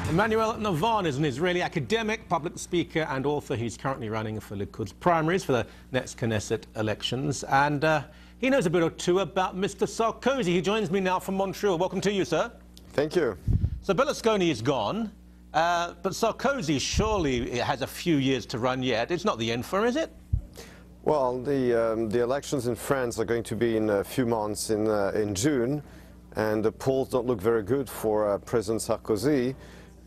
Emmanuel Navon is an Israeli academic, public speaker and author. He's currently running for Likud's primaries for the next Knesset elections. And he knows a bit or two about Mr. Sarkozy. He joins me now from Montreal. Welcome to you, sir. Thank you. So Berlusconi is gone, but Sarkozy surely has a few years to run yet. It's not the end for him, is it? Well, the elections in France are going to be in a few months in June, and the polls don't look very good for President Sarkozy.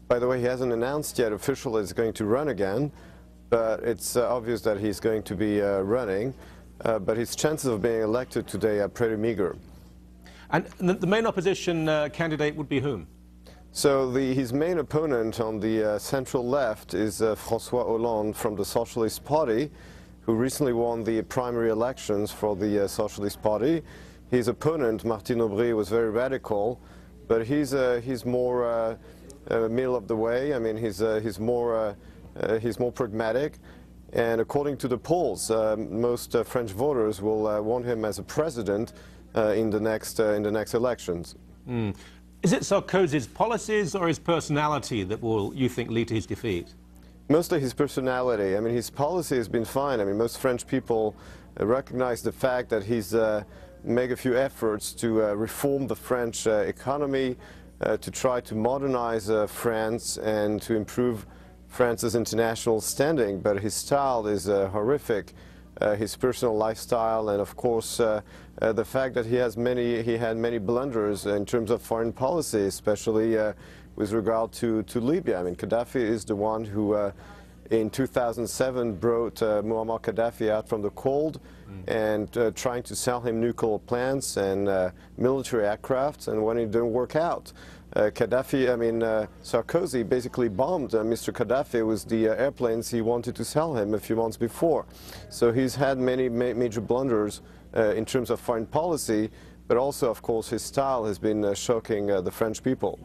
By the way, he hasn't announced yet officially he's going to run again, but it's obvious that he's going to be running. But his chances of being elected today are pretty meager. And the main opposition candidate would be whom? So his main opponent on the central left is François Hollande from the Socialist Party, who recently won the primary elections for the Socialist Party. His opponent, Martine Aubry, was very radical, but he's more middle of the way. I mean, he's more pragmatic, and according to the polls, most French voters will want him as a president in the next elections. Mm. Is it Sarkozy's policies or his personality that will, you think, lead to his defeat? Mostly his personality. I mean, his policy has been fine. I mean, most French people recognize the fact that he's made a few efforts to reform the French economy, to try to modernize France and to improve France's international standing. But his style is horrific. His personal lifestyle, and of course the fact that he had many blunders in terms of foreign policy, especially with regard to Libya. I mean, Gaddafi is the one who in 2007 brought Muammar Gaddafi out from the cold and trying to sell him nuclear plants and military aircraft, and when it didn't work out, Sarkozy basically bombed Mr. Gaddafi with the airplanes he wanted to sell him a few months before. So he's had many major blunders in terms of foreign policy, but also, of course, his style has been shocking the French people.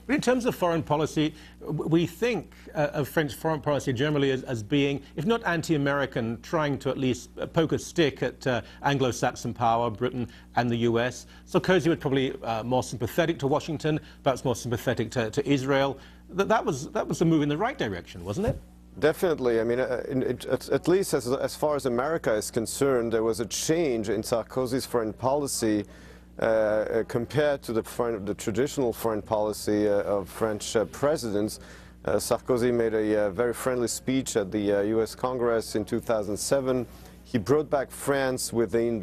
But in terms of foreign policy, we think of French foreign policy generally as being, if not anti-American, trying to at least poke a stick at Anglo-Saxon power, Britain and the US. Sarkozy was probably more sympathetic to Washington, perhaps more sympathetic to Israel. That was a move in the right direction, wasn't it? Definitely. I mean, at least as far as America is concerned, there was a change in Sarkozy's foreign policy compared to the traditional foreign policy of French presidents. Sarkozy made a very friendly speech at the US Congress in 2007. He brought back France within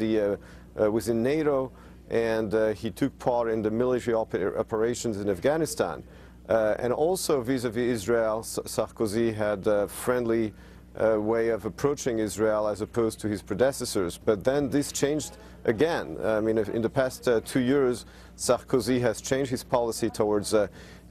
NATO, and he took part in the military operations in Afghanistan. And also vis-à-vis Israel, Sarkozy had a friendly way of approaching Israel as opposed to his predecessors. But then this changed again. I mean, in the past 2 years, Sarkozy has changed his policy towards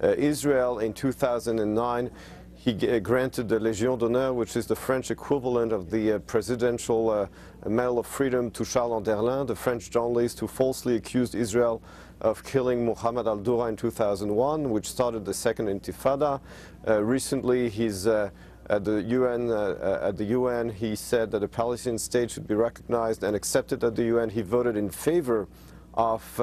Israel. In 2009, he granted the Légion d'honneur, which is the French equivalent of the Presidential Medal of Freedom, to Charles Anderlin, the French journalist who falsely accused Israel of killing Mohammed al-Dura in 2001, which started the Second Intifada. Recently, he's at the UN, he said that the Palestinian state should be recognized and accepted at the UN. He voted in favor of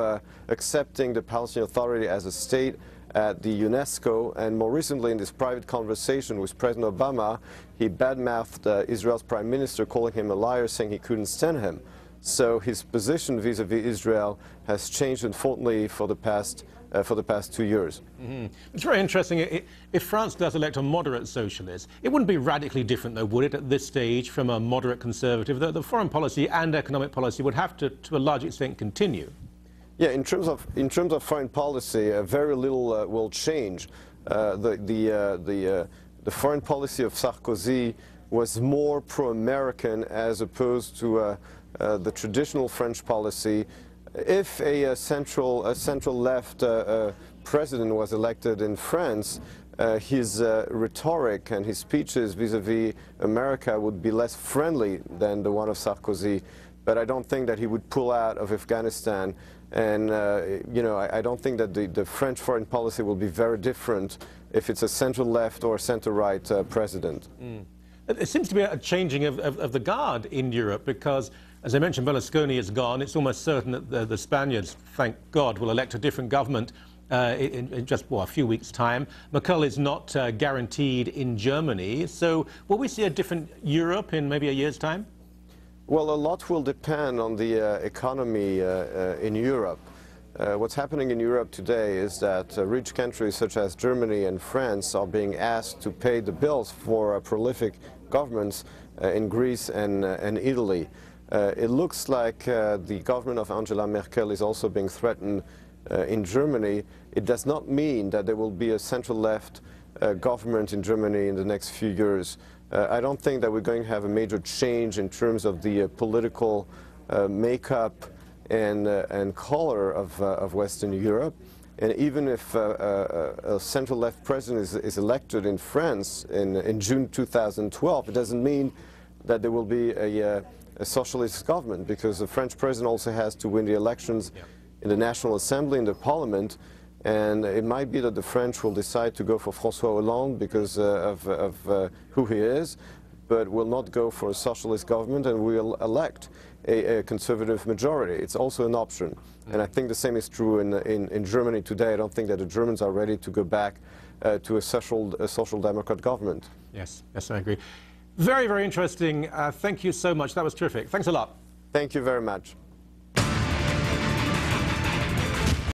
accepting the Palestinian Authority as a state at the UNESCO, and more recently in this private conversation with President Obama, he badmouthed Israel's prime minister, calling him a liar, saying he couldn't stand him. So his position vis-à-vis Israel has changed, unfortunately, for the past 2 years. Mm-hmm. It's very interesting. If France does elect a moderate socialist, it wouldn't be radically different, though, would it, at this stage, from a moderate conservative? The foreign policy and economic policy would have to a large extent, continue. Yeah, in terms of foreign policy, very little will change. The foreign policy of Sarkozy was more pro-American as opposed to the traditional French policy. If a central left president was elected in France, his rhetoric and his speeches vis-à-vis America would be less friendly than the one of Sarkozy. But I don't think that he would pull out of Afghanistan. And, I don't think that the French foreign policy will be very different if it's a center-left or center-right president. Mm. It seems to be a changing of the guard in Europe because, as I mentioned, Berlusconi is gone. It's almost certain that the Spaniards, thank God, will elect a different government in just a few weeks' time. Merkel is not guaranteed in Germany. So will we see a different Europe in maybe a year's time? Well, a lot will depend on the economy in Europe. What's happening in Europe today is that rich countries such as Germany and France are being asked to pay the bills for prolific governments in Greece and Italy. It looks like the government of Angela Merkel is also being threatened in Germany. It does not mean that there will be a central-left government in Germany in the next few years. I don't think that we're going to have a major change in terms of the political makeup and color of Western Europe. And even if a central-left president is elected in France in June 2012, it doesn't mean that there will be a socialist government, because the French president also has to win the elections in the National Assembly, in the Parliament, and it might be that the French will decide to go for François Hollande because of who he is, but will not go for a socialist government and will elect a conservative majority. It's also an option. And I think the same is true in Germany today. I don't think that the Germans are ready to go back to a social democrat government. Yes, yes, I agree. Very, very interesting. Thank you so much. That was terrific. Thanks a lot. Thank you very much.